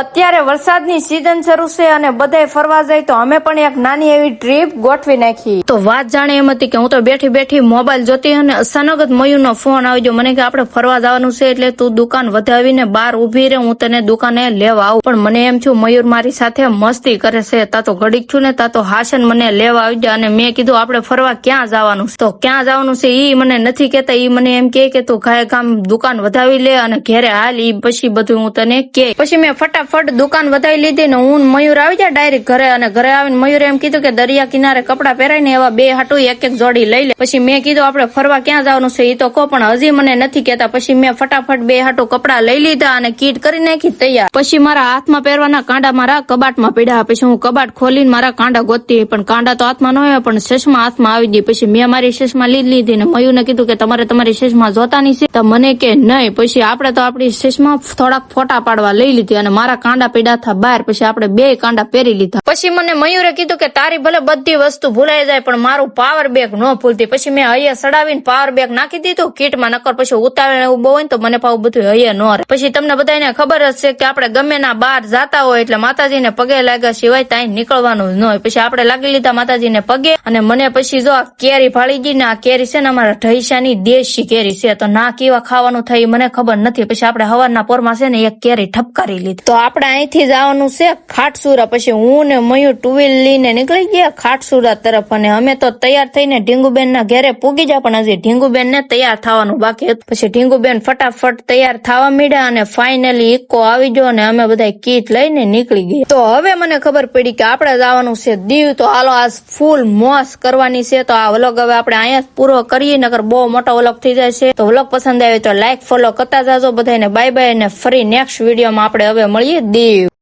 અત્યારે વરસાદની સિઝન શરૂ છે અને બધાય ફરવા જાય તો અમે પણ એક નાની એવી ટ્રીપ ગોઠવી નાખી। તો વાત જાણે એમ હતી કે હું તો બેઠી બેઠી મોબાઈલ જોતી અને અચાનક જ મયુરનો ફોન આવી ગયો। મને કે આપણે ફરવા જવાનું છે એટલે તું દુકાન વધાવીને બહાર ઉભી રહે, હું તને દુકાને લેવા આવું। પણ મને એમ થયું મયુર મારી સાથે મસ્તી કરે છે, તા તો ઘડીક છું ને તા તો હાસન મને લેવા આવી ગયા। અને મેં કીધું આપણે ફરવા ક્યાં જવાનું છે? તો ક્યાં જવાનું છે ઈ મને નથી કેતા, ઈ મને એમ કે તું ઘાય કામ દુકાન વધાવી લે અને ઘેરે હાલ, ઈ પછી બધું હું તને કે। પછી મેં ફટાફટ દુકાન વધાવી લીધી ને હું મયુર આવી જાય ડાયરેક્ટ ઘરે। અને ઘરે આવીને મયુરે એમ કીધું કે દરિયા કિનારે કપડા પહેરાય ને એવા બે હાટું એક એક જોડી લઈ લે। પછી મેં કીધું આપણે ફરવા ક્યાં જવાનું છે ઈ તો કહો, પણ હજી મને નથી કેતા। પછી મેં ફટાફટ બે હાટું કપડા લઈ લીધા અને કીટ કરી નાખી તૈયાર। પછી મારા હાથમાં પહેરવાના કાંડા મારા કબાટમાં પડ્યા। પછી હું કબાટ ખોલીને મારા કાંડા ગોતતી, પણ કાંડા તો હાથમાં ન હોય પણ ચશ્મા હાથમાં આવી ગઈ। પછી મેં મારી ચશ્મા લીધી ને મયુરને કીધું કે તમારે તમારી ચશ્મા જોતાની છે? તો મને કે નહીં। પછી આપણે તો આપણી ચશ્મા થોડાક ફોટા પાડવા લઈ લીધી અને મારા કાંડા પડ્યા હતા બહાર। પછી આપણે બે કાંડા પહેરી લીધા। પછી મને મયુરે કીધું કે તારી ભલે બધી વસ્તુ ભૂલાઈ જાય પણ મારું પાવર બેગ ન ભૂલતી। પછી મેં હૈયા સડાવીને પાવર બેગ નાખી દીધું કીટમાં, નકર પછી ઉતાવળ એવું બહુ હોય તો મને પાવું બધું હૈયા ન રહે। પછી તમને બધાને ખબર જ છે કે આપણે ગમે ના બહાર જાતા હોય એટલે માતાજીને પગે લાગ્યા સિવાય ત્યાં નીકળવાનું જ ન હોય। પછી આપણે લાગી લીધા માતાજીને પગે અને મને પછી જો આ કેરી ફાળી ગઈ ને, આ કેરી છે ને અમારા ઢૈસાની દેશી કેરી છે, તો ના કેવા ખાવાનું થાય મને ખબર નથી। પછી આપણે હવારના પોરમાં છે ને એક કેરી ઠપકારી લીધી। તો આપણે અહીંથી જવાનું છે ખાટસુરા। પછી હું ને મયુર ટુ વ્હીલ લઈને નીકળી ગયા ખાટસુરા તરફ અને અમે તો તૈયાર થઈને ઢીંગુબેન ના ઘરે પૂગી જા, પણ હજી ઢીંગુબેન ને તૈયાર થવાનું બાકી હતું। પછી ઢીંગુબેન ફટાફટ તૈયાર થવા માંડ્યા અને ફાઇનલી ઇકો આવી ગયો અને અમે બધા કીટ લઈને નીકળી ગયા। તો હવે મને ખબર પડી કે આપણે જવાનું છે દીવ। તો હાલો આજ ફૂલ મોજ કરવાની છે। તો આ વ્લોગ હવે આપણે અહીંયા જ પૂરો કરીએ, નકર બહુ મોટો વ્લોગ થઈ જાય છે। તો વ્લોગ પસંદ આવે તો લાઈક ફોલો કરતા જાજો બધાને। બાય બાય અને ફરી નેક્સ્ટ વિડીયોમાં આપણે હવે મળીએ દીવ।